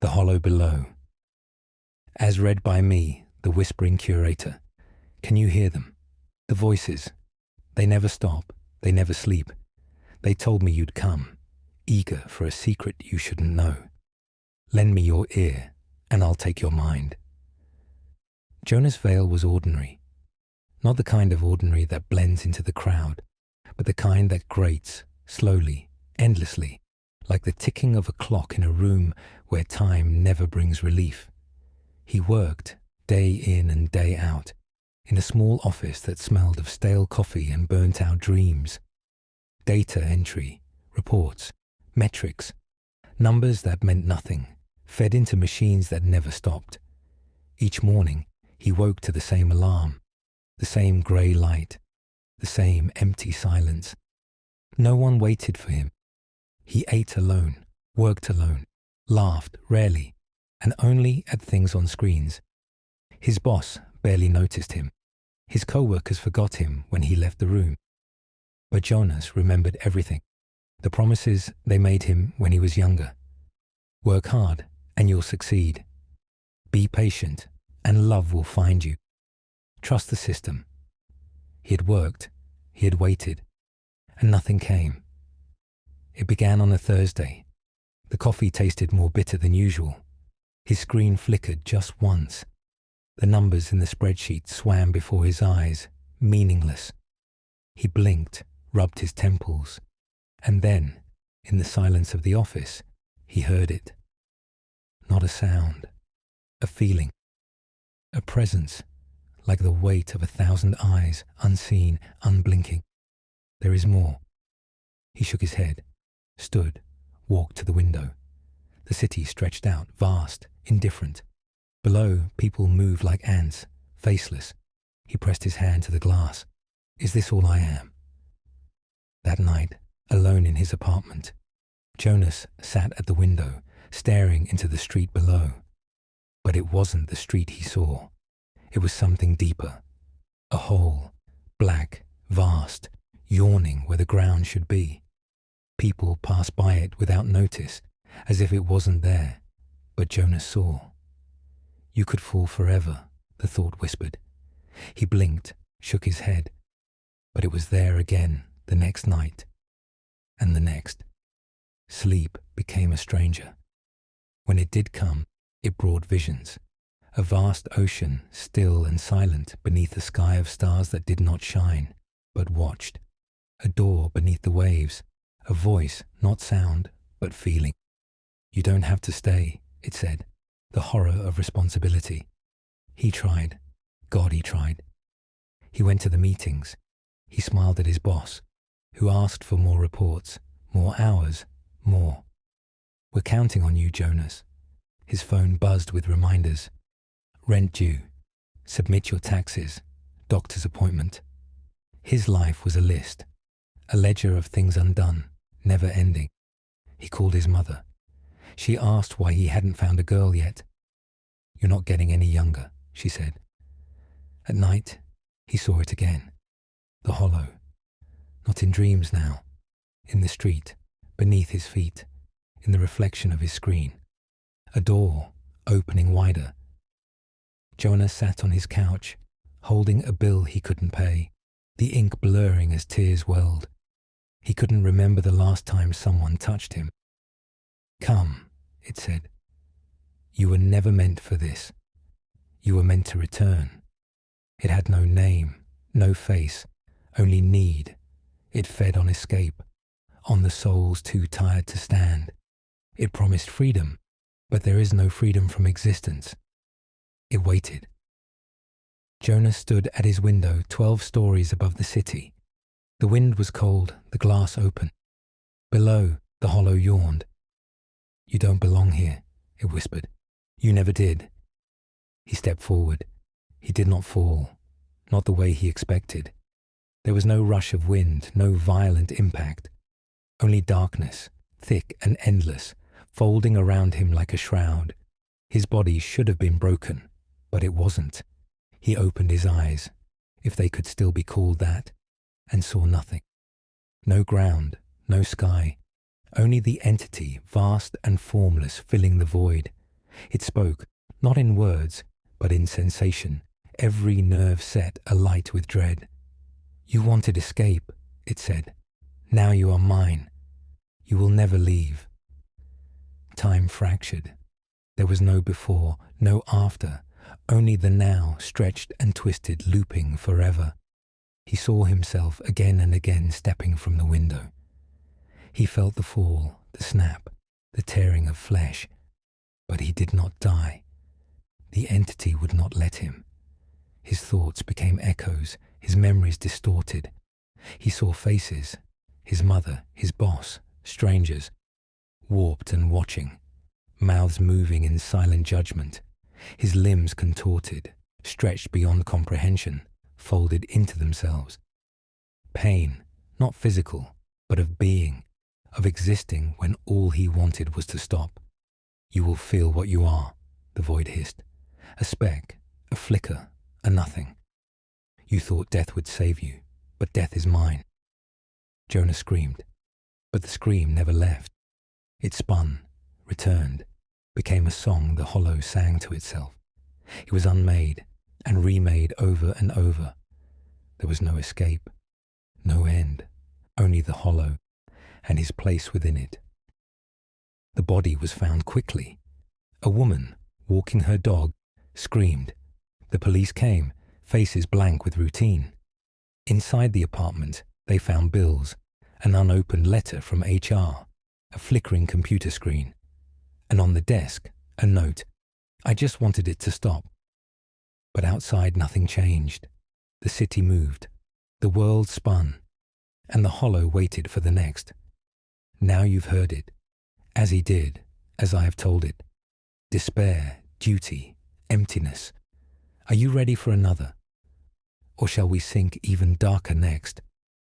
The Hollow Below. As read by me, the Whispering Curator. Can you hear them? The voices. They never stop. They never sleep. They told me you'd come, eager for a secret you shouldn't know. Lend me your ear, and I'll take your mind. Jonas Vale was ordinary. Not the kind of ordinary that blends into the crowd, but the kind that grates, slowly, endlessly, like the ticking of a clock in a room where time never brings relief. He worked, day in and day out, in a small office that smelled of stale coffee and burnt-out dreams. Data entry, reports, metrics, numbers that meant nothing, fed into machines that never stopped. Each morning, he woke to the same alarm, the same grey light, the same empty silence. No one waited for him. He ate alone, worked alone, laughed rarely, and only at things on screens. His boss barely noticed him. His co-workers forgot him when he left the room. But Jonas remembered everything, the promises they made him when he was younger. Work hard and you'll succeed. Be patient and love will find you. Trust the system. He had worked, he had waited, and nothing came. It began on a Thursday. The coffee tasted more bitter than usual. His screen flickered just once. The numbers in the spreadsheet swam before his eyes, meaningless. He blinked, rubbed his temples, and then, in the silence of the office, he heard it. Not a sound, a feeling, a presence, like the weight of 1,000 eyes, unseen, unblinking. There is more. He shook his head, stood, walked to the window. The city stretched out, vast, indifferent. Below, people moved like ants, faceless. He pressed his hand to the glass. Is this all I am? That night, alone in his apartment, Jonas sat at the window, staring into the street below. But it wasn't the street he saw. It was something deeper. A hole, black, vast, yawning where the ground should be. People passed by it without notice, as if it wasn't there. But Jonas saw. You could fall forever, the thought whispered. He blinked, shook his head. But it was there again, the next night. And the next. Sleep became a stranger. When it did come, it brought visions. A vast ocean, still and silent beneath a sky of stars that did not shine, but watched. A door beneath the waves. A voice, not sound, but feeling. You don't have to stay, it said. The horror of responsibility. He tried. God, he tried. He went to the meetings. He smiled at his boss, who asked for more reports, more hours, more. We're counting on you, Jonas. His phone buzzed with reminders. Rent due. Submit your taxes. Doctor's appointment. His life was a list, a ledger of things undone, never ending. He called his mother. She asked why he hadn't found a girl yet. You're not getting any younger, she said. At night, he saw it again. The hollow. Not in dreams now. In the street, beneath his feet, in the reflection of his screen. A door, opening wider. Jonas sat on his couch, holding a bill he couldn't pay, the ink blurring as tears welled. He couldn't remember the last time someone touched him. Come, it said. You were never meant for this. You were meant to return. It had no name, no face, only need. It fed on escape, on the souls too tired to stand. It promised freedom, but there is no freedom from existence. It waited. Jonas stood at his window 12 stories above the city. The wind was cold, the glass open. Below, the hollow yawned. You don't belong here, it whispered. You never did. He stepped forward. He did not fall, not the way he expected. There was no rush of wind, no violent impact. Only darkness, thick and endless, folding around him like a shroud. His body should have been broken, but it wasn't. He opened his eyes, if they could still be called that, and saw nothing. No ground, no sky, only the entity, vast and formless, filling the void. It spoke, not in words, but in sensation, every nerve set alight with dread. You wanted escape, it said. Now you are mine. You will never leave. Time fractured. There was no before, no after, only the now stretched and twisted, looping forever. He saw himself again and again stepping from the window. He felt the fall, the snap, the tearing of flesh, but he did not die. The entity would not let him. His thoughts became echoes, his memories distorted. He saw faces, his mother, his boss, strangers, warped and watching, mouths moving in silent judgment, his limbs contorted, stretched beyond comprehension, folded into themselves. Pain, not physical, but of being, of existing when all he wanted was to stop. You will feel what you are, the void hissed. A speck, a flicker, a nothing. You thought death would save you, but death is mine. Jonas screamed, but the scream never left. It spun, returned, became a song the hollow sang to itself. It was unmade and remade over and over. There was no escape, no end, only the hollow and his place within it. The body was found quickly. A woman, walking her dog, screamed. The police came, faces blank with routine. Inside the apartment, they found bills, an unopened letter from HR, a flickering computer screen, and on the desk, a note. I just wanted it to stop. But outside nothing changed. The city moved. The world spun. And the hollow waited for the next. Now you've heard it, as he did, as I have told it. Despair, duty, emptiness. Are you ready for another? Or shall we sink even darker next?